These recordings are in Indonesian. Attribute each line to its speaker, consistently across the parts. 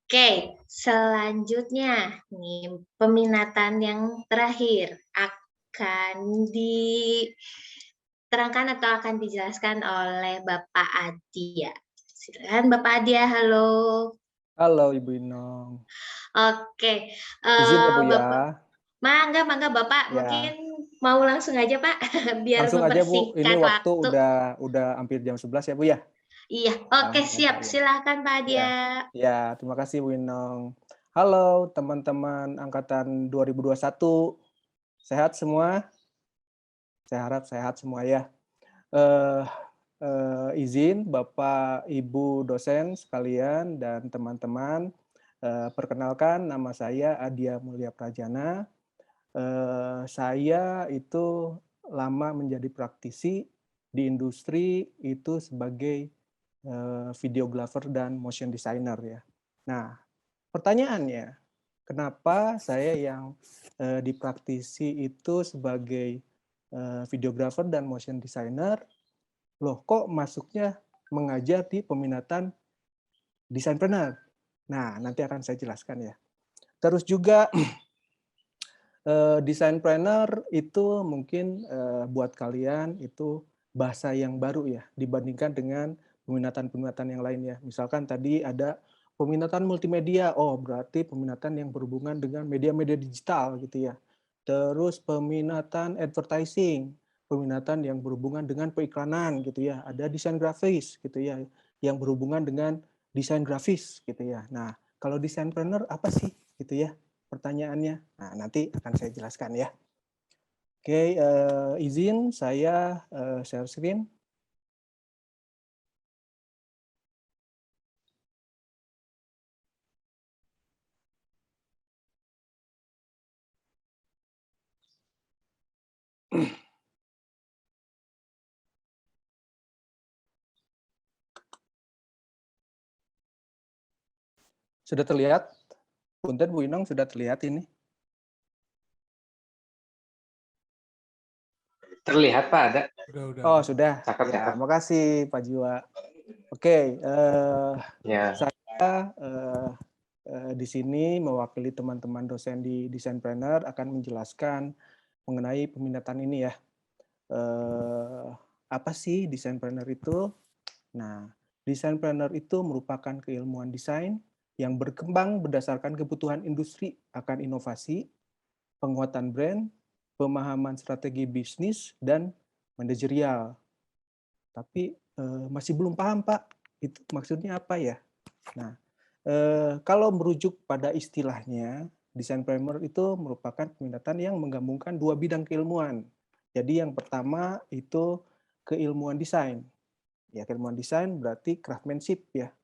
Speaker 1: Oke, selanjutnya nih peminatan yang terakhir akan diterangkan atau akan dijelaskan oleh Bapak Adia. Silakan Bapak Adia, halo.
Speaker 2: Halo Ibu Inong.
Speaker 1: Oke,
Speaker 2: Izin ya Bu ya.
Speaker 1: Bapak, mangga mangga Bapak mungkin
Speaker 2: Ya,
Speaker 1: mau langsung aja Pak, biar
Speaker 2: langsung aja Bu. Ini
Speaker 1: mempersingkat
Speaker 2: waktu
Speaker 1: waktu.
Speaker 2: udah hampir jam 11 ya Bu ya.
Speaker 1: Iya, oke
Speaker 2: Langsung
Speaker 1: siap,
Speaker 2: aja ya.
Speaker 1: silahkan Pak
Speaker 2: Ya.
Speaker 1: Adia.
Speaker 2: Ya, terima kasih Bu Inong. Halo teman-teman angkatan 2021. Sehat semua? Saya harap sehat semua ya. Eh izin Bapak Ibu dosen sekalian dan teman-teman, perkenalkan nama saya Adia Mulia Prajana. Saya itu lama menjadi praktisi di industri itu sebagai videographer dan motion designer ya. Nah, pertanyaannya, kenapa saya yang di praktisi itu sebagai videographer dan motion designer, loh kok masuknya mengajar di peminatan desainpreneur? Nah, nanti akan saya jelaskan ya. Terus juga desainpreneur itu mungkin buat kalian itu bahasa yang baru ya dibandingkan dengan peminatan-peminatan yang lain ya. Misalkan tadi ada peminatan multimedia, oh berarti peminatan yang berhubungan dengan media-media digital gitu ya. Terus peminatan advertising, peminatan yang berhubungan dengan periklanan gitu ya. Ada desain grafis gitu ya, yang berhubungan dengan desain grafis gitu ya. Nah, kalau desainpreneur apa sih gitu ya? Pertanyaannya. Nah, nanti akan saya jelaskan ya. Oke, izin saya share screen. Sudah terlihat? Punten Bu Inong, sudah terlihat ini?
Speaker 3: Terlihat Pak ada.
Speaker 2: Oh, sudah.
Speaker 3: Cakep,
Speaker 2: Ya,
Speaker 3: cakep.
Speaker 2: makasih Pak Jiwa. Oke,
Speaker 3: Ya,
Speaker 2: saya di sini mewakili teman-teman dosen di Desainpreneur akan menjelaskan mengenai peminatan ini ya. Apa sih Desainpreneur itu? Nah, Desainpreneur itu merupakan keilmuan desain yang berkembang berdasarkan kebutuhan industri akan inovasi, penguatan brand, pemahaman strategi bisnis, dan manajerial. Tapi masih belum paham Pak, itu maksudnya apa ya? Nah, kalau merujuk pada istilahnya, Desainpreneur itu merupakan peminatan yang menggabungkan dua bidang keilmuan. Jadi yang pertama itu keilmuan desain. Ya, keilmuan desain berarti craftsmanship ya,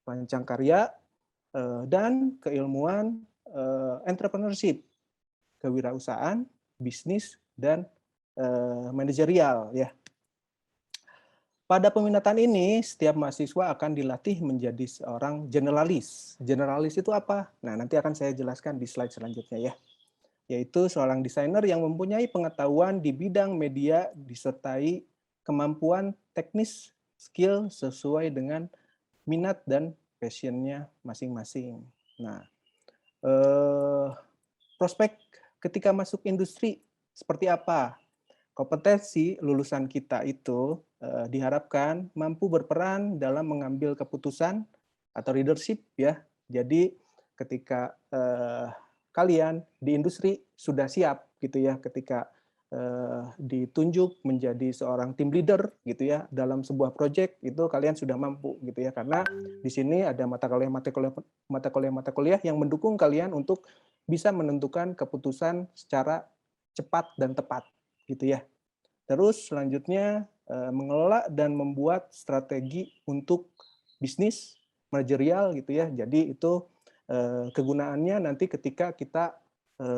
Speaker 2: rancang karya, dan keilmuan entrepreneurship, kewirausahaan, bisnis, dan manajerial ya. Pada peminatan ini, setiap mahasiswa akan dilatih menjadi seorang generalis. Generalis itu apa? Nah, nanti akan saya jelaskan di slide selanjutnya ya. Yaitu seorang desainer yang mempunyai pengetahuan di bidang media disertai kemampuan teknis, skill sesuai dengan minat dan passion-nya masing-masing. Nah, prospek ketika masuk industri seperti apa? Kompetensi lulusan kita itu diharapkan mampu berperan dalam mengambil keputusan atau leadership ya. Jadi ketika kalian di industri sudah siap gitu ya, ketika ditunjuk menjadi seorang tim leader gitu ya dalam sebuah project, itu kalian sudah mampu gitu ya, karena di sini ada mata kuliah yang mendukung kalian untuk bisa menentukan keputusan secara cepat dan tepat gitu ya. Terus selanjutnya mengelola dan membuat strategi untuk bisnis manajerial gitu ya. Jadi itu kegunaannya nanti ketika kita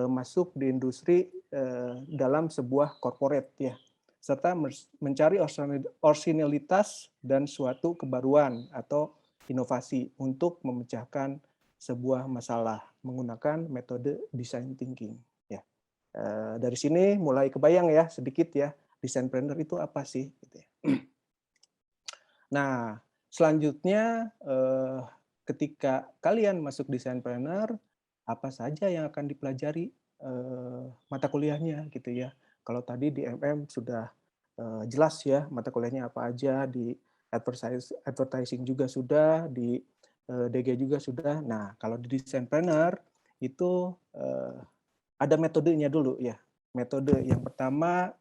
Speaker 2: masuk di industri dalam sebuah corporate ya, serta mencari orisinalitas dan suatu kebaruan atau inovasi untuk memecahkan sebuah masalah menggunakan metode design thinking ya. Dari sini mulai kebayang ya sedikit ya, desainpreneur itu apa sih gitu ya. Nah, selanjutnya ketika kalian masuk Designpreneur, apa saja yang akan dipelajari mata kuliahnya gitu ya. Kalau tadi di MM sudah jelas ya mata kuliahnya apa aja, di advertising juga sudah, di DG juga sudah. Nah, kalau di Designpreneur itu ada metodenya dulu ya. Metode yang pertama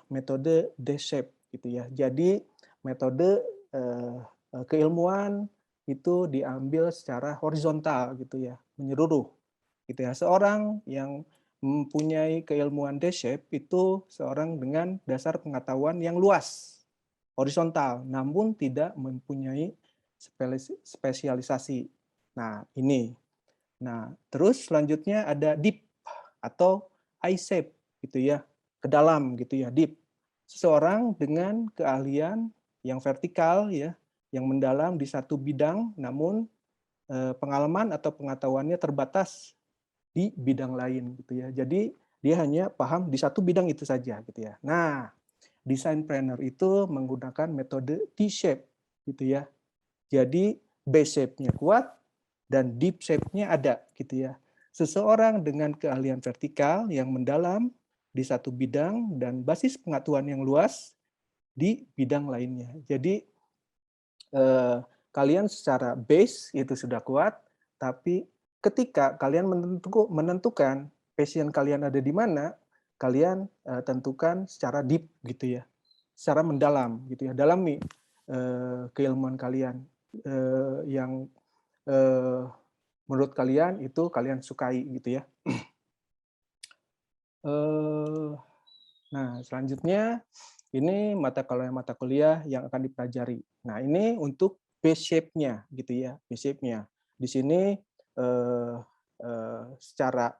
Speaker 2: metode D-shape gitu ya. Jadi metode keilmuan itu diambil secara horizontal gitu ya, menyeluruh gitu ya. Seorang yang mempunyai keilmuan D-shape itu seorang dengan dasar pengetahuan yang luas, horizontal, namun tidak mempunyai spesialisasi. Nah, ini. Nah, terus selanjutnya ada deep atau I-shape gitu ya, ke dalam gitu ya, deep. Seseorang dengan keahlian yang vertikal ya, yang mendalam di satu bidang, namun pengalaman atau pengetahuannya terbatas di bidang lain gitu ya. Jadi dia hanya paham di satu bidang itu saja gitu ya. Nah, Designpreneur itu menggunakan metode T-shape gitu ya. Jadi base shape-nya kuat dan deep shape-nya ada gitu ya. Seseorang dengan keahlian vertikal yang mendalam di satu bidang dan basis pengetahuan yang luas di bidang lainnya. Jadi kalian secara base itu sudah kuat, tapi ketika kalian menentukan passion kalian ada di mana, kalian tentukan secara deep gitu ya, secara mendalam gitu ya, dalami keilmuan kalian yang menurut kalian itu kalian sukai gitu ya. Nah, selanjutnya ini mata kuliah yang akan dipelajari. Nah, ini untuk base shape-nya gitu ya, base shape-nya. Di sini secara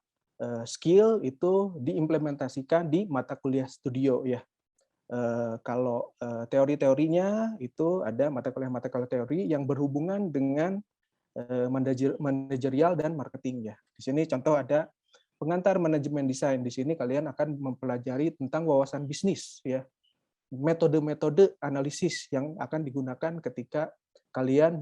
Speaker 2: skill itu diimplementasikan di mata kuliah studio ya. Kalau teori-teorinya itu ada mata kuliah teori yang berhubungan dengan manajerial dan marketing ya. Di sini contoh ada pengantar manajemen desain. Di sini kalian akan mempelajari tentang wawasan bisnis ya. Metode-metode analisis yang akan digunakan ketika kalian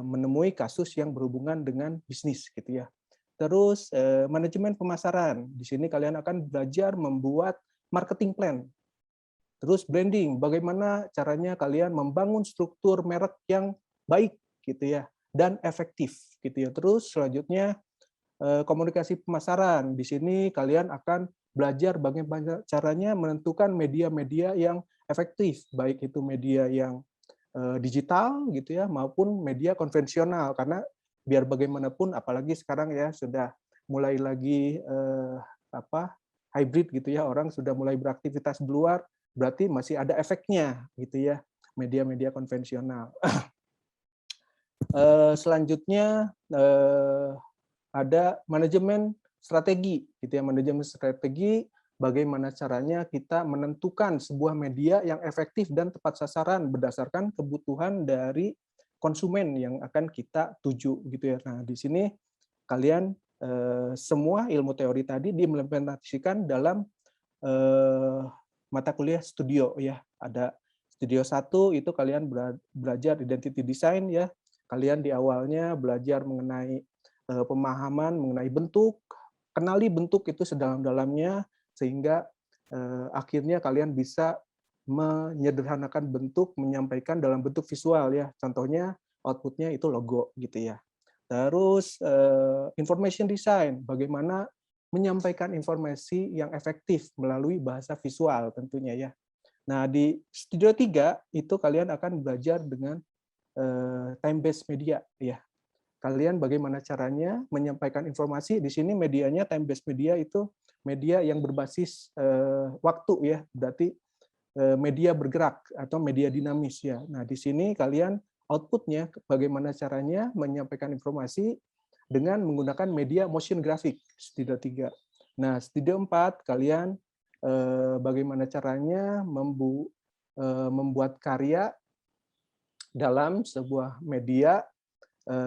Speaker 2: menemui kasus yang berhubungan dengan bisnis gitu ya. Terus manajemen pemasaran. Di sini kalian akan belajar membuat marketing plan. Terus branding, bagaimana caranya kalian membangun struktur merek yang baik gitu ya dan efektif gitu ya. Terus selanjutnya komunikasi pemasaran. Di sini kalian akan belajar bagaimana caranya menentukan media-media yang efektif, baik itu media yang digital gitu ya maupun media konvensional, karena biar bagaimanapun apalagi sekarang ya sudah mulai lagi hybrid gitu ya, orang sudah mulai beraktivitas di luar, berarti masih ada efeknya gitu ya media-media konvensional. Selanjutnya ada manajemen strategi gitu ya, manajemen strategi bagaimana caranya kita menentukan sebuah media yang efektif dan tepat sasaran berdasarkan kebutuhan dari konsumen yang akan kita tuju gitu ya. Nah, di sini kalian semua ilmu teori tadi diimplementasikan dalam mata kuliah studio ya. Ada studio 1 itu kalian belajar identity design ya. Kalian di awalnya belajar mengenai pemahaman mengenai bentuk, kenali bentuk itu sedalam-dalamnya sehingga akhirnya kalian bisa menyederhanakan bentuk, menyampaikan dalam bentuk visual ya. Contohnya outputnya itu logo gitu ya. Terus information design, bagaimana menyampaikan informasi yang efektif melalui bahasa visual tentunya ya. Nah, di Studio 3 itu kalian akan belajar dengan time-based media ya. Kalian bagaimana caranya menyampaikan informasi. Di sini medianya time-based media itu media yang berbasis waktu ya, berarti media bergerak atau media dinamis ya. Nah, di sini kalian outputnya bagaimana caranya menyampaikan informasi dengan menggunakan media motion graphic, Studio 3. Nah, Studio 4 kalian bagaimana caranya membuat karya dalam sebuah media,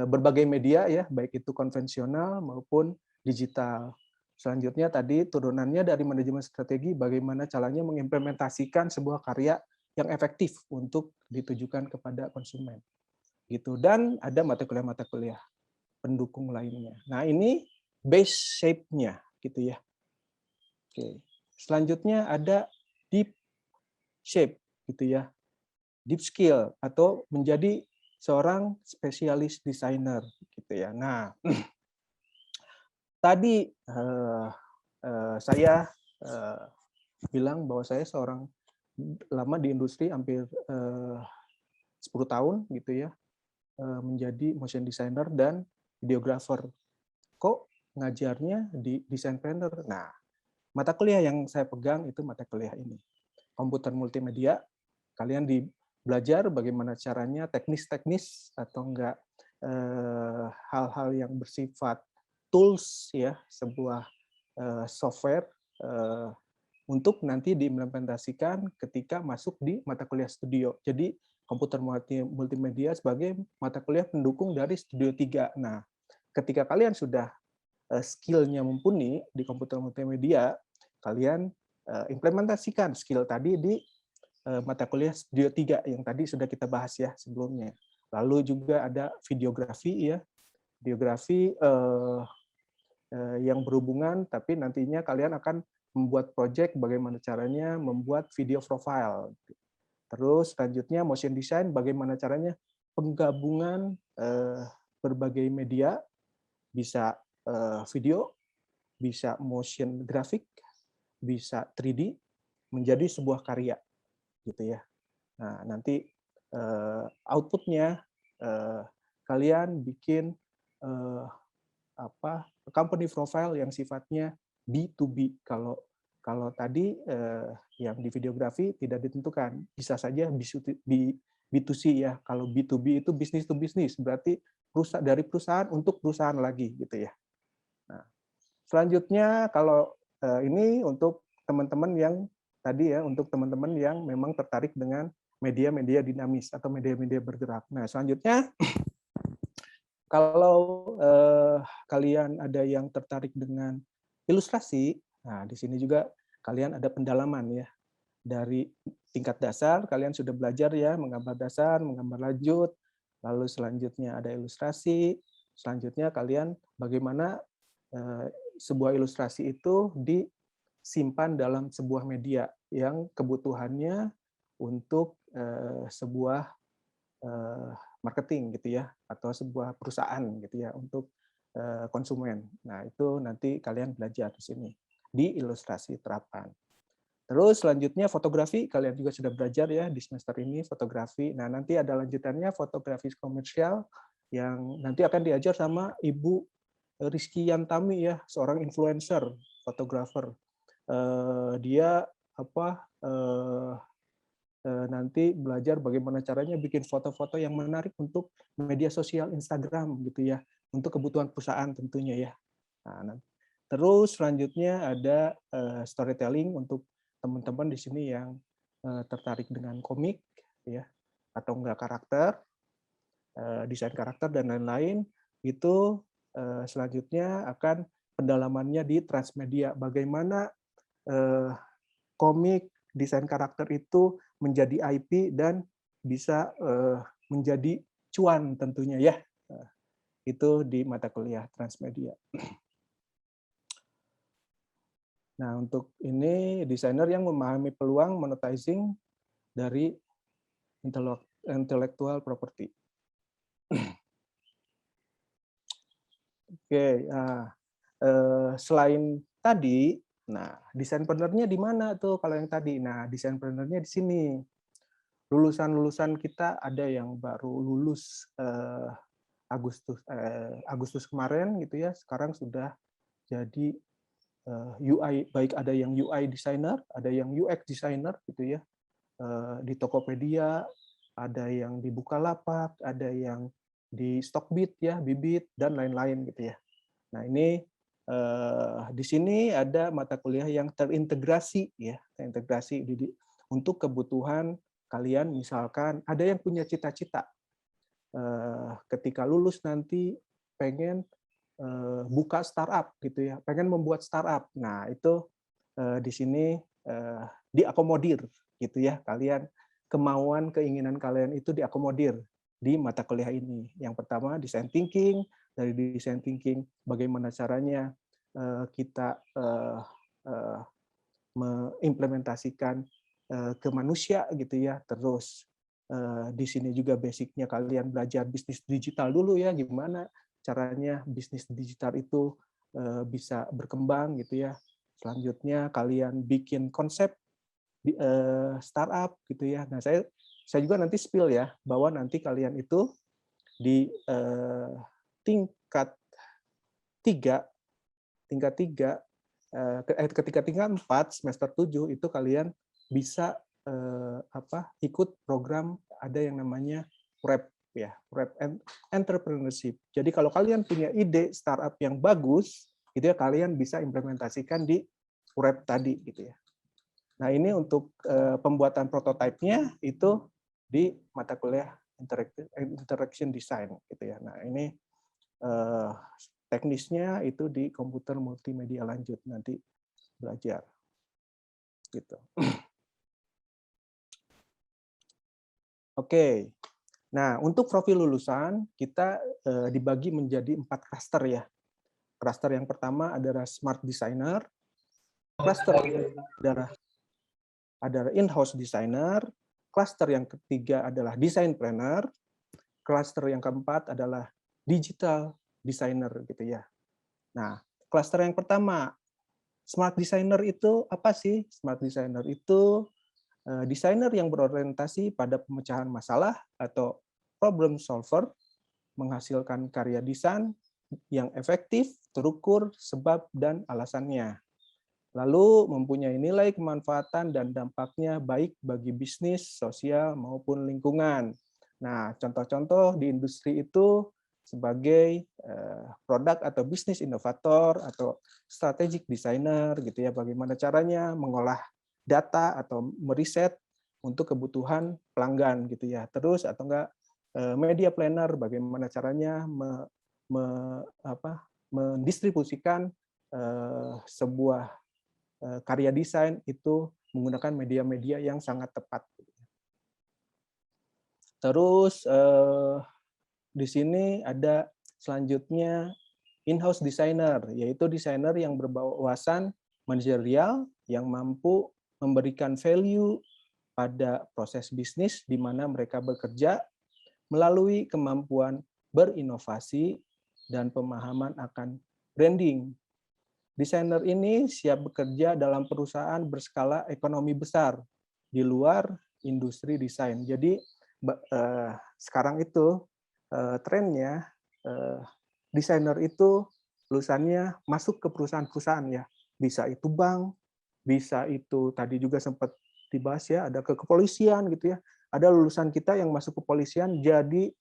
Speaker 2: berbagai media ya, baik itu konvensional maupun digital. Selanjutnya tadi turunannya dari manajemen strategi, bagaimana caranya mengimplementasikan sebuah karya yang efektif untuk ditujukan kepada konsumen. Gitu. Dan ada mata kuliah pendukung lainnya. Nah, ini base shape-nya gitu ya. Oke. Selanjutnya ada deep shape gitu ya. Deep skill atau menjadi seorang spesialis desainer gitu ya. Nah, tadi saya bilang bahwa saya seorang lama di industri hampir 10 tahun gitu ya, menjadi motion designer dan videographer. Kok ngajarnya di design planner? Nah, mata kuliah yang saya pegang itu mata kuliah ini. Komputer multimedia, kalian belajar bagaimana caranya teknis-teknis atau enggak hal-hal yang bersifat tools ya, sebuah software untuk nanti diimplementasikan ketika masuk di mata kuliah studio. Jadi komputer multimedia sebagai mata kuliah pendukung dari Studio 3. Nah, ketika kalian sudah skill-nya mumpuni di komputer multimedia, kalian implementasikan skill tadi di mata kuliah Studio 3 yang tadi sudah kita bahas ya sebelumnya. Lalu juga ada videografi ya, videografi yang berhubungan, tapi nantinya kalian akan membuat project bagaimana caranya membuat video profile. Terus selanjutnya motion design, bagaimana caranya penggabungan berbagai media, bisa video, bisa motion grafik, bisa 3D, menjadi sebuah karya gitu ya. Nah, nanti outputnya kalian bikin company profile yang sifatnya B2B. Kalau tadi yang di videografi tidak ditentukan, bisa saja B2C ya. Kalau B2B itu business to business, berarti dari perusahaan untuk perusahaan lagi gitu ya. Nah, selanjutnya kalau ini untuk teman-teman yang tadi ya, untuk teman-teman yang memang tertarik dengan media-media dinamis atau media-media bergerak. Nah, selanjutnya kalau kalian ada yang tertarik dengan ilustrasi, nah di sini juga kalian ada pendalaman ya. Dari tingkat dasar kalian sudah belajar ya menggambar dasar, menggambar lanjut, lalu selanjutnya ada ilustrasi, selanjutnya kalian bagaimana sebuah ilustrasi itu disimpan dalam sebuah media yang kebutuhannya untuk sebuah marketing gitu ya, atau sebuah perusahaan gitu ya untuk konsumen. Nah, itu nanti kalian belajar di sini di ilustrasi terapan. Terus selanjutnya fotografi, kalian juga sudah belajar ya di semester ini fotografi. Nah, nanti ada lanjutannya fotografi komersial yang nanti akan diajar sama Ibu Rizky Yantami ya, seorang influencer, fotografer. Dia nanti belajar bagaimana caranya bikin foto-foto yang menarik untuk media sosial Instagram gitu ya, untuk kebutuhan perusahaan tentunya ya. Nah, terus selanjutnya ada storytelling untuk teman-teman di sini yang tertarik dengan komik ya, atau enggak karakter, desain karakter dan lain-lain. Itu selanjutnya akan pendalamannya di transmedia, bagaimana komik desain karakter itu menjadi IP dan bisa menjadi cuan tentunya ya. Itu di mata kuliah transmedia. Nah, untuk ini desainer yang memahami peluang monetizing dari intellectual property. Oke, nah, selain tadi, nah desain planner-nya di mana tuh kalau yang tadi? Nah, desain planner-nya di sini. Lulusan-lulusan kita ada yang baru lulus Agustus kemarin gitu ya, sekarang sudah jadi UI, baik ada yang UI designer, ada yang UX designer gitu ya, di Tokopedia, ada yang di Bukalapak, ada yang di Stockbit ya, Bibit dan lain-lain gitu ya. Nah, ini di sini ada mata kuliah yang terintegrasi ya, terintegrasi untuk kebutuhan kalian, misalkan ada yang punya cita-cita ketika lulus nanti pengen buka startup gitu ya, pengen membuat startup. Nah, itu di sini diakomodir gitu ya, kalian kemauan, keinginan kalian itu diakomodir di mata kuliah ini. Yang pertama, design thinking. Dari design thinking, bagaimana caranya kita mengimplementasikan ke manusia gitu ya. Terus di sini juga basicnya kalian belajar bisnis digital dulu ya, gimana caranya bisnis digital itu bisa berkembang gitu ya. Selanjutnya kalian bikin konsep startup gitu ya. Nah, saya juga nanti spill ya, bahwa nanti kalian itu di tingkat 3, ketika tingkat 4 semester 7 itu kalian bisa ikut program ada yang namanya PrEP ya, PrEP entrepreneurship. Jadi kalau kalian punya ide startup yang bagus, gitu ya, kalian bisa implementasikan di PrEP tadi gitu ya. Nah, ini untuk pembuatan prototipenya itu di mata kuliah interaction design gitu ya. Nah, ini teknisnya itu di komputer multimedia lanjut nanti belajar gitu. Oke. Nah, untuk profil lulusan kita dibagi menjadi 4 klaster ya. Klaster yang pertama adalah smart designer, klaster adalah in-house designer, klaster yang ketiga adalah design planner, klaster yang keempat adalah digital designer gitu ya. Nah, klaster yang pertama, smart designer itu apa sih? Smart designer itu desainer yang berorientasi pada pemecahan masalah atau problem solver, menghasilkan karya desain yang efektif, terukur, sebab, dan alasannya. Lalu mempunyai nilai kemanfaatan dan dampaknya baik bagi bisnis, sosial, maupun lingkungan. Nah, contoh-contoh di industri itu sebagai produk atau bisnis inovator atau strategic designer gitu ya, bagaimana caranya mengolah data atau meriset untuk kebutuhan pelanggan gitu ya. Terus atau enggak media planner, bagaimana caranya mendistribusikan sebuah karya desain itu menggunakan media-media yang sangat tepat. Terus di sini ada selanjutnya in-house designer, yaitu desainer yang berwawasan manajerial yang mampu memberikan value pada proses bisnis di mana mereka bekerja melalui kemampuan berinovasi dan pemahaman akan branding. Desainer ini siap bekerja dalam perusahaan berskala ekonomi besar di luar industri desain. Jadi sekarang itu trennya desainer itu lulusannya masuk ke perusahaan-perusahaan ya. Bisa itu bank, bisa itu tadi juga sempat dibahas ya, ada ke kepolisian gitu ya. Ada lulusan kita yang masuk ke kepolisian jadi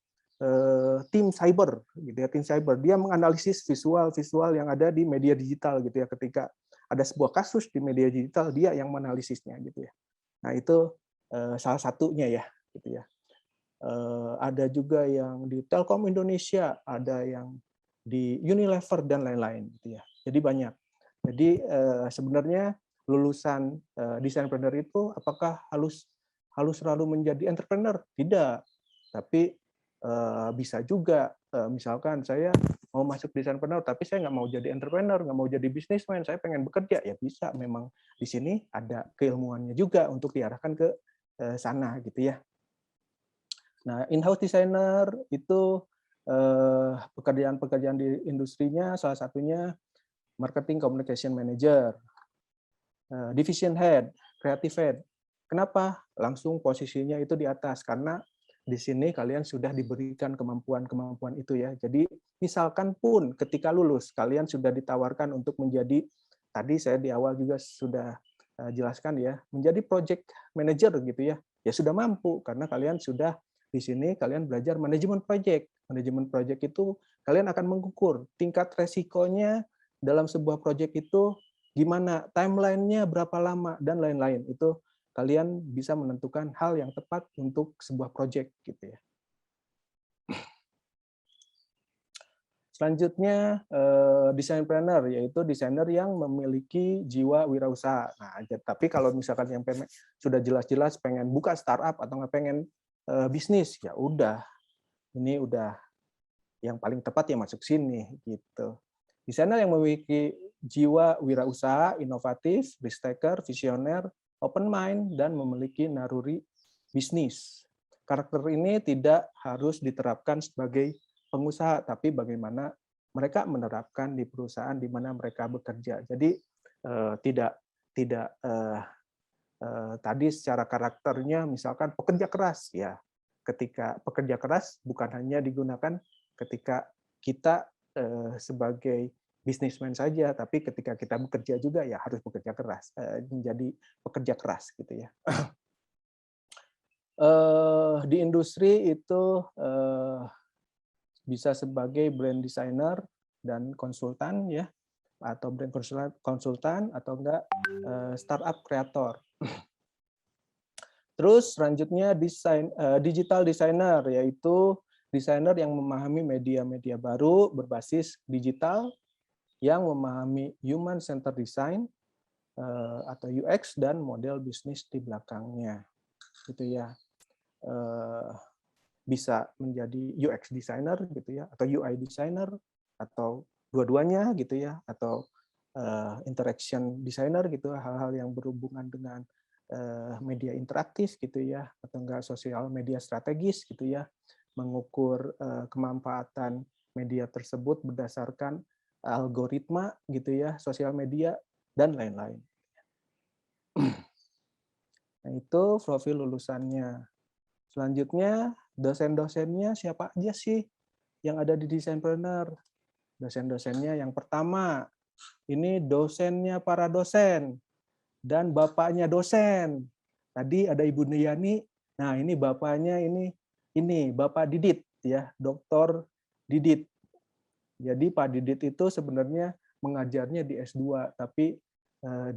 Speaker 2: tim cyber gitu ya, tim cyber. Dia menganalisis visual yang ada di media digital gitu ya. Ketika ada sebuah kasus di media digital, dia yang menganalisisnya gitu ya. Nah, itu salah satunya ya gitu ya. Ada juga yang di Telkom Indonesia, ada yang di Unilever dan lain-lain gitu ya. Jadi banyak. Jadi sebenarnya lulusan desainpreneur itu apakah harus selalu menjadi entrepreneur? Tidak. Tapi bisa juga misalkan saya mau masuk desainpreneur tapi saya nggak mau jadi entrepreneur, nggak mau jadi businessman, saya pengen bekerja, ya bisa. Memang di sini ada keilmuannya juga untuk diarahkan ke sana gitu ya. Nah, in-house designer itu pekerjaan-pekerjaan di industrinya salah satunya marketing communication manager, division head, creative head. Kenapa? Langsung posisinya itu di atas karena di sini kalian sudah diberikan kemampuan-kemampuan itu ya. Jadi misalkan pun ketika lulus kalian sudah ditawarkan untuk menjadi, tadi saya di awal juga sudah jelaskan ya, menjadi project manager gitu ya. Ya sudah mampu karena kalian sudah di sini kalian belajar manajemen project. Manajemen project itu kalian akan mengukur tingkat resikonya dalam sebuah project itu gimana, timeline-nya berapa lama dan lain-lain. Itu kalian bisa menentukan hal yang tepat untuk sebuah project gitu ya. Selanjutnya desainpreneur, yaitu desainer yang memiliki jiwa wirausaha. Nah, tapi kalau misalkan yang sudah jelas-jelas pengen buka startup atau nggak pengen bisnis, ya udah, ini udah yang paling tepat ya masuk sini gitu. Desainer yang memiliki jiwa wirausaha, inovatif, risk taker, visioner, open mind, dan memiliki naluri bisnis. Karakter ini tidak harus diterapkan sebagai pengusaha, tapi bagaimana mereka menerapkan di perusahaan di mana mereka bekerja. Jadi tidak tadi secara karakternya misalkan pekerja keras ya. Ketika pekerja keras bukan hanya digunakan ketika kita sebagai bisnismen saja, tapi ketika kita bekerja juga ya harus bekerja keras, menjadi pekerja keras gitu ya. Di industri itu bisa sebagai brand designer dan konsultan ya, atau brand konsultan atau enggak startup kreator. Terus selanjutnya digital designer, yaitu desainer yang memahami media-media baru berbasis digital, yang memahami human centered design atau UX dan model bisnis di belakangnya, gitu ya. Bisa menjadi UX designer gitu ya, atau UI designer, atau dua-duanya gitu ya, atau interaction designer gitu, hal-hal yang berhubungan dengan media interaktif gitu ya, atau enggak sosial media strategis gitu ya, mengukur kemanfaatan media tersebut berdasarkan algoritma gitu ya, sosial media dan lain-lain. Nah, itu profil lulusannya. Selanjutnya, dosen-dosennya siapa aja sih yang ada di Desainpreneur? Dosen-dosennya yang pertama, ini dosennya para dosen dan bapaknya dosen. Tadi ada Ibu Niyani, nah ini bapaknya ini Bapak Didit ya, Dr. Didit. Jadi Pak Didit itu sebenarnya mengajarnya di S2, tapi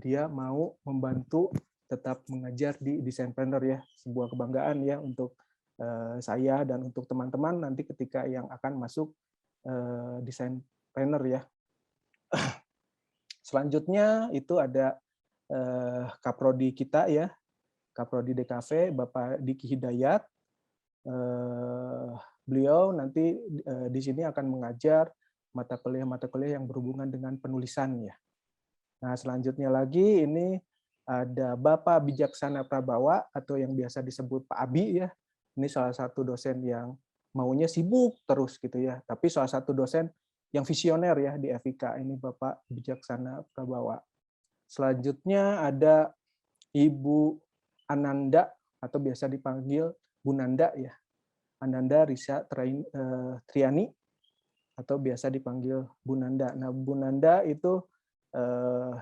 Speaker 2: dia mau membantu tetap mengajar di Desainpreneur ya, sebuah kebanggaan ya untuk saya dan untuk teman-teman nanti ketika yang akan masuk Desainpreneur ya. Selanjutnya itu ada Kaprodi kita ya, Kaprodi DKV, Bapak Diki Hidayat. Beliau nanti di sini akan mengajar mata kuliah yang berhubungan dengan penulisan ya. Nah, selanjutnya lagi ini ada Bapak Bijaksana Prabawa atau yang biasa disebut Pak Abi ya. Ini salah satu dosen yang maunya sibuk terus gitu ya. Tapi salah satu dosen yang visioner ya di FIK, ini Bapak Bijaksana Prabawa. Selanjutnya ada Ibu Ananda atau biasa dipanggil Bu Nanda ya. Ananda Risa Triani atau biasa dipanggil Bu Nanda. Nah, Bu Nanda itu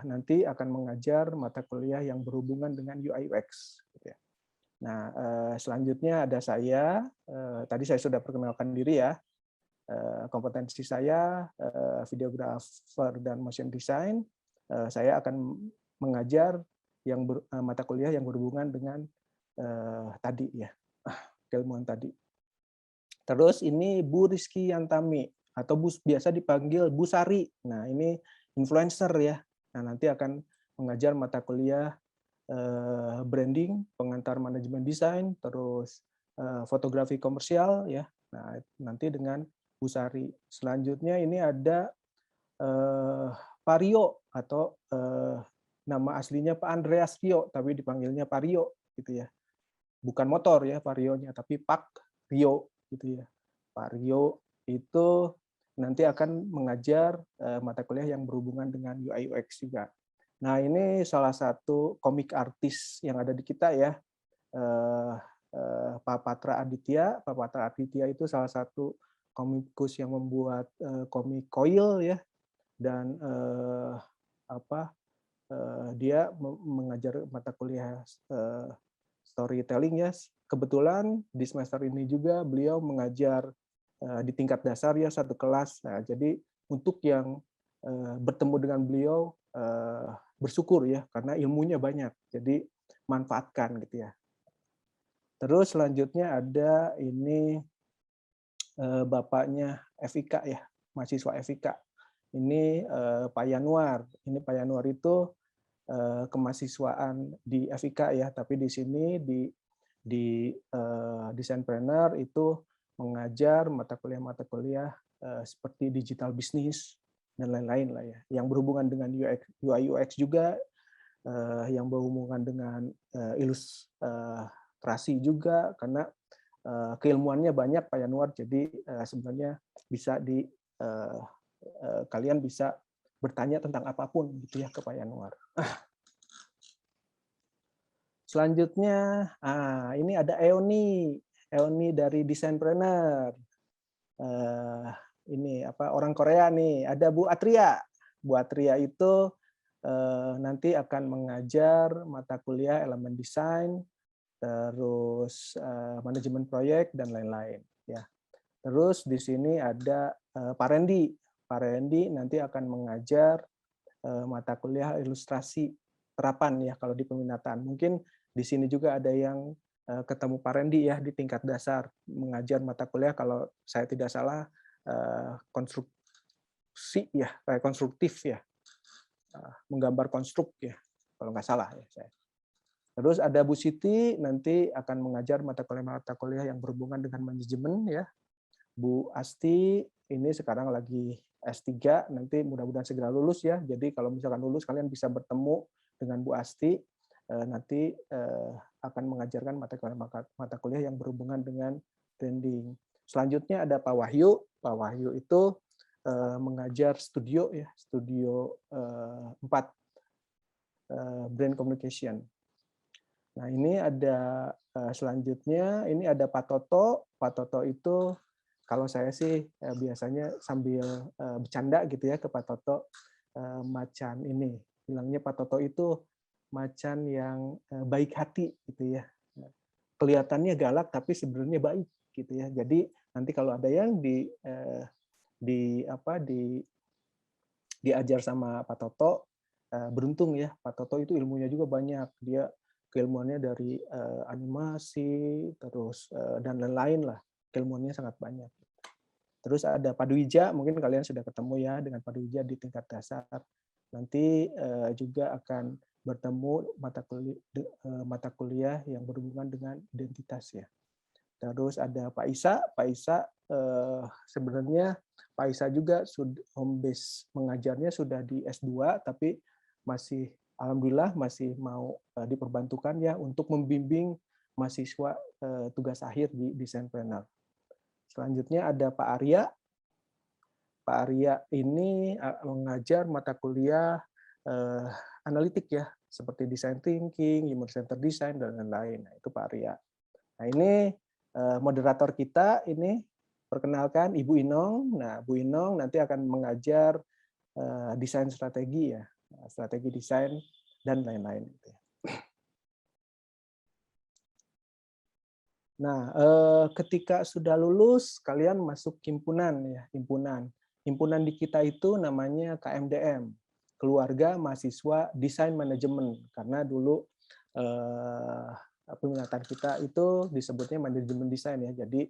Speaker 2: nanti akan mengajar mata kuliah yang berhubungan dengan UI UX. Nah, selanjutnya ada saya. Tadi saya sudah perkenalkan diri ya. Kompetensi saya videographer dan motion design. Saya akan mengajar yang mata kuliah yang berhubungan dengan tadi ya, keilmuan tadi. Terus ini Bu Rizky Yantami atau biasa dipanggil Bu Sari. Nah, ini influencer ya. Nah, nanti akan mengajar mata kuliah branding, pengantar manajemen desain, terus fotografi komersial ya. Nah, nanti dengan Bu Sari. Selanjutnya ini ada Pak Rio atau nama aslinya Pak Andreas Rio, tapi dipanggilnya Pak Rio gitu ya. Bukan motor ya Pak Rio-nya, tapi Pak Rio gitu ya. Pak Rio itu nanti akan mengajar mata kuliah yang berhubungan dengan UI UX juga. Nah, ini salah satu komik artis yang ada di kita ya, Pak Patra Aditya. Pak Patra Aditya itu salah satu komikus yang membuat komik Coil ya, dan dia mengajar mata kuliah storytelling ya. Kebetulan di semester ini juga beliau mengajar di tingkat dasar ya, satu kelas. Nah, jadi untuk yang bertemu dengan beliau bersyukur ya, karena ilmunya banyak. Jadi manfaatkan gitu ya. Terus selanjutnya ada ini bapaknya FIK ya. mahasiswa FIK. Ini Pak Yanuar. Ini Pak Yanuar itu kemahasiswaan di FIK ya, tapi di sini di Designpreneur itu mengajar mata kuliah seperti digital business dan lain-lain lah ya, yang berhubungan dengan UI UX juga, yang berhubungan dengan ilustrasi juga, karena keilmuannya banyak Pak Yanuar, jadi sebenarnya bisa kalian bisa bertanya tentang apapun gitu ya ke Pak Yanuar. Selanjutnya, ini ada Eoni dari Designpreneur. Ini orang Korea nih. Ada Bu Atria. Bu Atria itu nanti akan mengajar mata kuliah elemen desain, terus manajemen proyek dan lain-lain. Ya. Terus di sini ada Pak Randy. Pak Randy nanti akan mengajar mata kuliah ilustrasi terapan ya kalau di peminatan. Mungkin di sini juga ada yang ketemu Pak Randy ya di tingkat dasar mengajar mata kuliah kalau saya tidak salah konstruksi ya, kayak konstruktif ya, menggambar konstruk ya kalau nggak salah ya saya. Terus ada Bu Siti nanti akan mengajar mata kuliah yang berhubungan dengan manajemen ya. Bu Asti ini sekarang lagi S3, nanti mudah-mudahan segera lulus ya. Jadi kalau misalkan lulus kalian bisa bertemu dengan Bu Asti, nanti akan mengajarkan mata kuliah yang berhubungan dengan branding. Selanjutnya ada Pak Wahyu. Pak Wahyu itu mengajar studio ya, studio 4 brand communication. Nah, ini ada selanjutnya, ini ada Pak Toto. Pak Toto itu kalau saya sih biasanya sambil bercanda gitu ya ke Pak Toto, macan ini. Bilangnya Pak Toto itu macan yang baik hati gitu ya. Kelihatannya galak tapi sebenarnya baik gitu ya. Jadi nanti kalau ada yang diajar sama Pak Toto, beruntung ya. Pak Toto itu ilmunya juga banyak. Dia keilmuannya dari animasi terus dan lain-lain lah. Keilmuannya sangat banyak. Terus ada Pak Dwija, mungkin kalian sudah ketemu ya dengan Pak Dwija di tingkat dasar. Nanti juga akan bertemu mata kuliah yang berhubungan dengan identitas ya. Terus ada Pak Isa. Pak Isa sebenarnya Pak Isa juga home base mengajarnya sudah di S2, tapi masih alhamdulillah masih mau diperbantukan ya untuk membimbing mahasiswa tugas akhir di Designpreneur. Selanjutnya ada Pak Arya. Pak Arya ini mengajar mata kuliah analitik ya, seperti design thinking, human centered design, dan lain-lain. Nah, itu Pak Arya. Nah, ini moderator kita ini, perkenalkan Ibu Inong. Nah, Bu Inong nanti akan mengajar desain strategi ya, strategi desain dan lain-lain. Nah, ketika sudah lulus, kalian masuk himpunan ya, himpunan. Himpunan di kita itu namanya KMDM, Keluarga Mahasiswa Desain Manajemen, karena dulu peminatan kita itu disebutnya manajemen desain ya. Jadi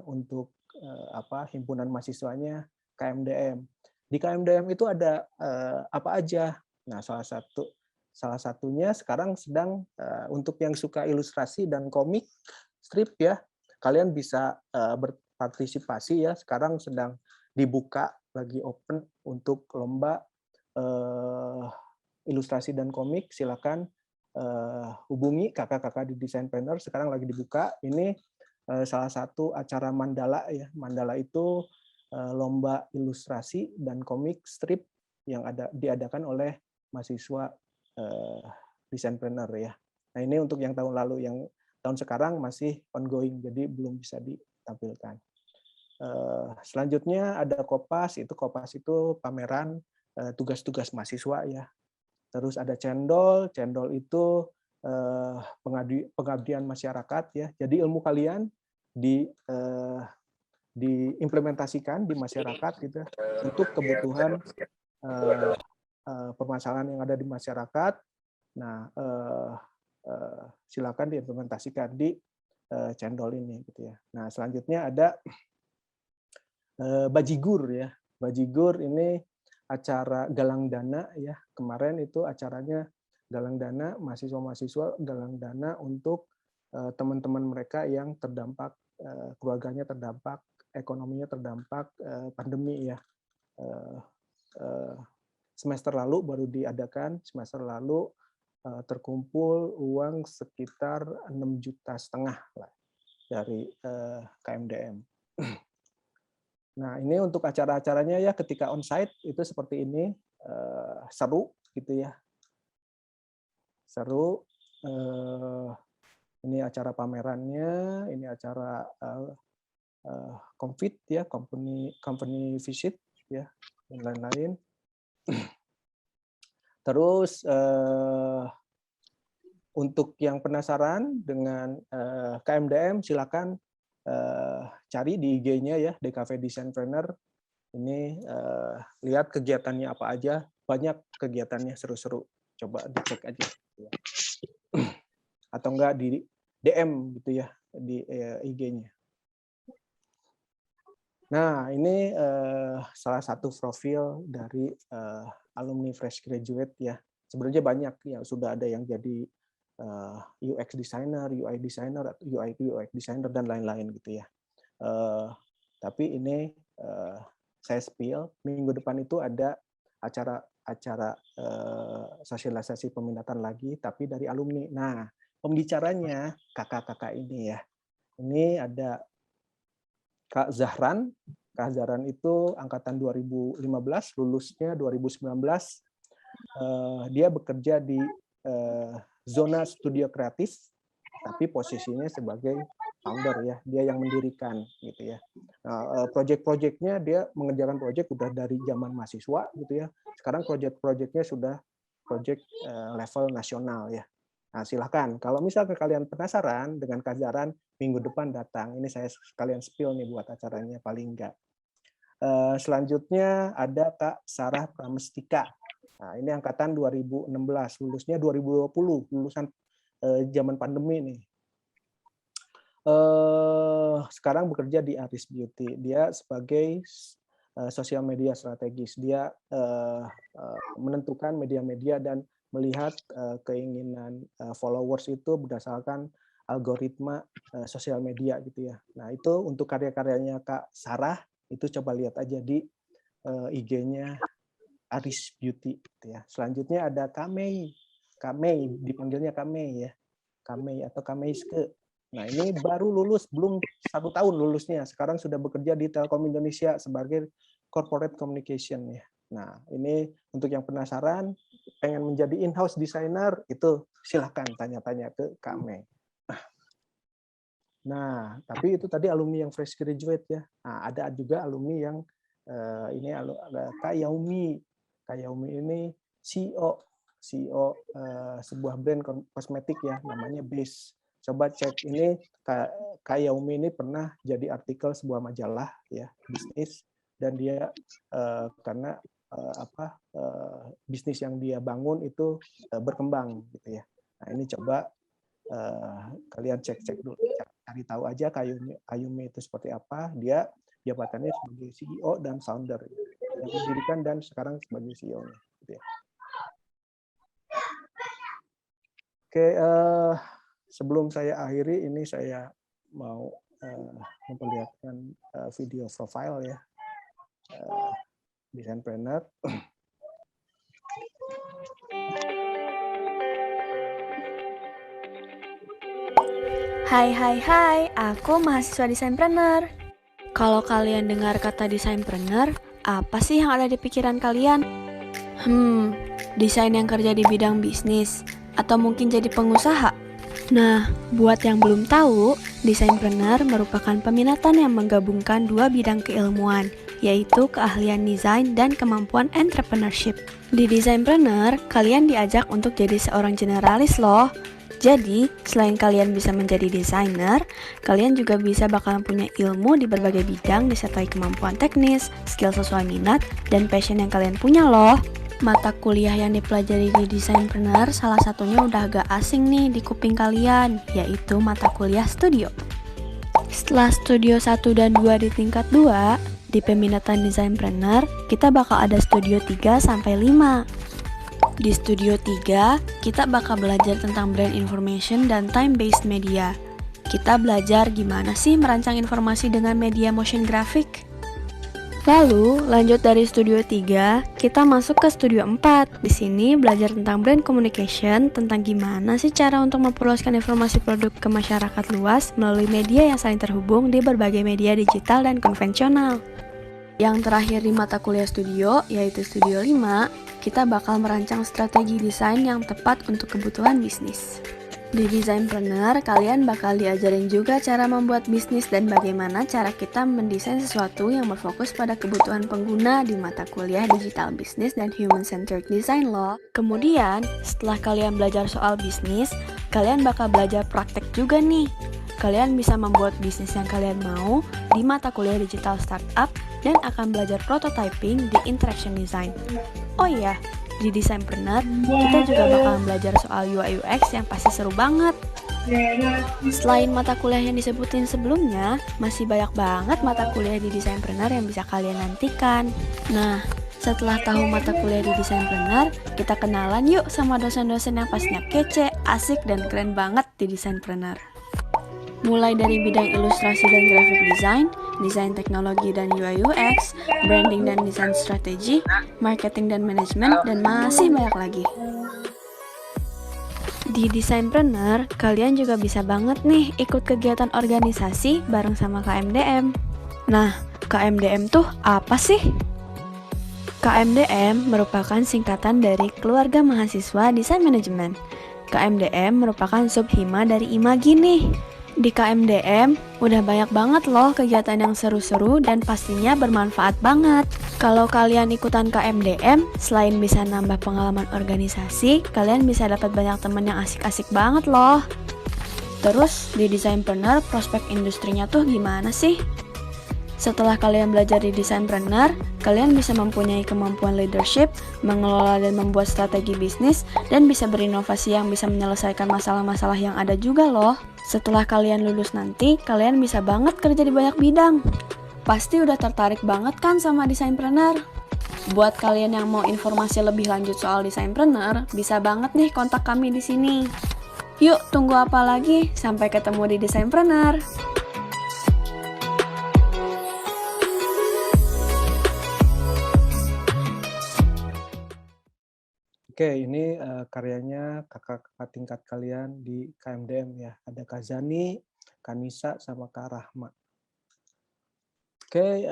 Speaker 2: untuk himpunan mahasiswanya KMDM. Di KMDM itu ada apa aja? Nah, salah satunya sekarang sedang untuk yang suka ilustrasi dan komik strip ya, kalian bisa berpartisipasi ya. Sekarang sedang dibuka lagi open untuk lomba ilustrasi dan komik. Silakan hubungi kakak-kakak di Designpreneur. Sekarang lagi dibuka. Ini salah satu acara Mandala ya. Mandala itu lomba ilustrasi dan komik strip yang diadakan oleh mahasiswa Designpreneur ya. Nah, ini untuk yang tahun lalu, yang tahun sekarang masih ongoing, jadi belum bisa ditampilkan. Selanjutnya ada Kopas itu pameran tugas-tugas mahasiswa ya. Terus ada Cendol itu pengabdian masyarakat ya. Jadi ilmu kalian diimplementasikan di masyarakat gitu untuk kebutuhan permasalahan yang ada di masyarakat. Nah, silakan diimplementasikan di Cendol ini gitu ya. Nah, selanjutnya ada Bajigur ya. Bajigur ini acara galang dana ya. Kemarin itu acaranya galang dana, mahasiswa-mahasiswa galang dana untuk teman-teman mereka yang terdampak, keluarganya terdampak, ekonominya terdampak pandemi ya. Semester lalu baru diadakan, semester lalu terkumpul uang sekitar 6,5 juta lah dari KMDM. Nah, ini untuk acara-acaranya ya ketika onsite itu seperti ini, seru gitu ya. Seru. Ini acara pamerannya, ini acara Confit ya, company visit ya, dan lain-lain. Terus untuk yang penasaran dengan KMDM, silakan cari di IG-nya ya, DKV Designpreneur. Ini lihat kegiatannya apa aja, banyak kegiatannya seru-seru. Coba dicek aja. Atau enggak di DM gitu ya, di IG-nya. Nah, ini salah satu profil dari alumni fresh graduate ya. Sebenarnya banyak yang sudah ada yang jadi UX designer, UI designer, UI designer dan lain-lain gitu ya. Tapi ini saya spill minggu depan itu ada acara sosialisasi peminatan lagi, tapi dari alumni. Nah, pembicaranya kakak-kakak ini ya. Ini ada Kak Zahran. Kak Zahran itu angkatan 2015, lulusnya 2019. Dia bekerja di zona studio kreatif, tapi posisinya sebagai founder ya. Dia yang mendirikan gitu ya. Nah, project-projectnya dia mengerjakan project udah dari zaman mahasiswa gitu ya. Sekarang project-projectnya sudah project level nasional ya. Nah, silahkan. Kalau misalnya kalian penasaran dengan Kak Zahran, minggu depan datang. Ini saya sekalian spill nih buat acaranya paling enggak. Selanjutnya ada Kak Sarah Pramestika. Nah, ini angkatan 2016, lulusnya 2020, lulusan zaman pandemi nih. Sekarang bekerja di Aris Beauty. Dia sebagai sosial media strategis. Dia menentukan media-media dan melihat keinginan followers itu berdasarkan algoritma sosial media gitu ya. Nah, itu untuk karya-karyanya Kak Sarah, itu coba lihat aja di IG-nya Aris Beauty gitu ya. Selanjutnya ada Kak Mei. Kak Mei, dipanggilnya Kak Mei ya. Kak Mei atau Kak Meiske. Nah, ini baru lulus, belum 1 tahun lulusnya. Sekarang sudah bekerja di Telkom Indonesia sebagai corporate communication ya. Nah, ini untuk yang penasaran, pengen menjadi in-house designer, itu silahkan tanya-tanya ke Kak Mei. Nah, tapi itu tadi alumni yang fresh graduate ya. Nah, ada juga alumni yang ini ada Kak Yaumi. Kak Yaumi ini CEO sebuah brand kosmetik ya, namanya Base. Coba cek ini, Kak Yaumi ini pernah jadi artikel sebuah majalah ya, bisnis, dan dia karena bisnis yang dia bangun itu berkembang gitu ya. Nah, ini coba kalian cek dulu, cari tahu aja Kak Yaumi itu seperti apa. Dia jabatannya sebagai CEO dan founder yang mendirikan dan sekarang sebagai CEO-nya gitu ya. Oke, sebelum saya akhiri ini saya mau memperlihatkan video profile ya, Designpreneur.
Speaker 4: Hai, aku mahasiswa Designpreneur. Kalau kalian dengar kata Designpreneur, apa sih yang ada di pikiran kalian? Desain yang kerja di bidang bisnis, atau mungkin jadi pengusaha? Nah, buat yang belum tahu, Designpreneur merupakan peminatan yang menggabungkan 2 bidang keilmuan, yaitu keahlian desain dan kemampuan entrepreneurship. Di Designpreneur, kalian diajak untuk jadi seorang generalis loh. Jadi, selain kalian bisa menjadi desainer, kalian juga bisa bakalan punya ilmu di berbagai bidang disertai kemampuan teknis, skill sesuai minat, dan passion yang kalian punya loh. Mata kuliah yang dipelajari di Designpreneur salah satunya udah agak asing nih di kuping kalian, yaitu mata kuliah studio. Setelah studio 1 dan 2 di tingkat 2, Di peminatan Designpreneur, kita bakal ada studio 3 sampai 5. Di studio 3, kita bakal belajar tentang brand information dan time-based media. Kita belajar gimana sih merancang informasi dengan media motion graphic. Lalu, lanjut dari studio 3, kita masuk ke studio 4. Di sini belajar tentang brand communication, tentang gimana sih cara untuk memperluaskan informasi produk ke masyarakat luas melalui media yang saling terhubung di berbagai media digital dan konvensional. Yang terakhir di mata kuliah studio, yaitu studio 5, kita bakal merancang strategi desain yang tepat untuk kebutuhan bisnis. Di Designpreneur, kalian bakal diajarin juga cara membuat bisnis dan bagaimana cara kita mendesain sesuatu yang berfokus pada kebutuhan pengguna di mata kuliah Digital Business dan Human Centered Design loh. Kemudian, setelah kalian belajar soal bisnis, kalian bakal belajar praktek juga nih. Kalian bisa membuat bisnis yang kalian mau di mata kuliah Digital Startup dan akan belajar prototyping di Interaction Design. Oh iya, di Designpreneur, kita juga bakal belajar soal UI UX yang pasti seru banget. Selain mata kuliah yang disebutin sebelumnya, masih banyak banget mata kuliah di Designpreneur yang bisa kalian nantikan. Nah, setelah tahu mata kuliah di Designpreneur, kita kenalan yuk sama dosen-dosen yang pastinya kece, asik, dan keren banget di Designpreneur. Mulai dari bidang ilustrasi dan graphic design, desain teknologi dan UI UX, branding dan desain strategi, marketing dan manajemen, dan masih banyak lagi. Di Designpreneur, kalian juga bisa banget nih ikut kegiatan organisasi bareng sama KMDM. Nah, KMDM tuh apa sih? KMDM merupakan singkatan dari Keluarga Mahasiswa Desain Manajemen. KMDM merupakan subhima dari IMAGI nih. Di KMDM, udah banyak banget loh kegiatan yang seru-seru dan pastinya bermanfaat banget. Kalau kalian ikutan KMDM, selain bisa nambah pengalaman organisasi, kalian bisa dapat banyak teman yang asik-asik banget loh. Terus, di Designpreneur, prospek industrinya tuh gimana sih? Setelah kalian belajar di Designpreneur, kalian bisa mempunyai kemampuan leadership, mengelola dan membuat strategi bisnis, dan bisa berinovasi yang bisa menyelesaikan masalah-masalah yang ada juga loh. Setelah kalian lulus nanti, kalian bisa banget kerja di banyak bidang. Pasti udah tertarik banget kan sama Designpreneur? Buat kalian yang mau informasi lebih lanjut soal Designpreneur, bisa banget nih kontak kami di sini. Yuk, tunggu apa lagi? Sampai ketemu di Designpreneur.
Speaker 2: Oke, ini karyanya kakak-kakak tingkat kalian di KMDM ya. Ada Kak Zani, Kak Nisa, sama Kak Rahma. Oke,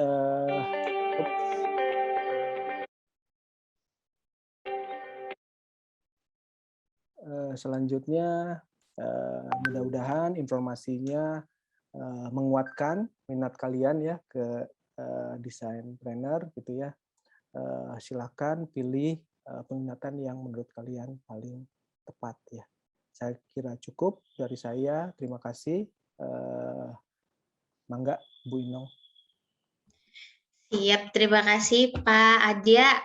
Speaker 2: selanjutnya mudah-mudahan informasinya menguatkan minat kalian ya ke Designpreneur gitu ya. Silakan pilih peminatan yang menurut kalian paling tepat ya. Saya kira cukup dari saya. Terima kasih. Mangga, Bu Inong.
Speaker 1: Siap, terima kasih Pak Adya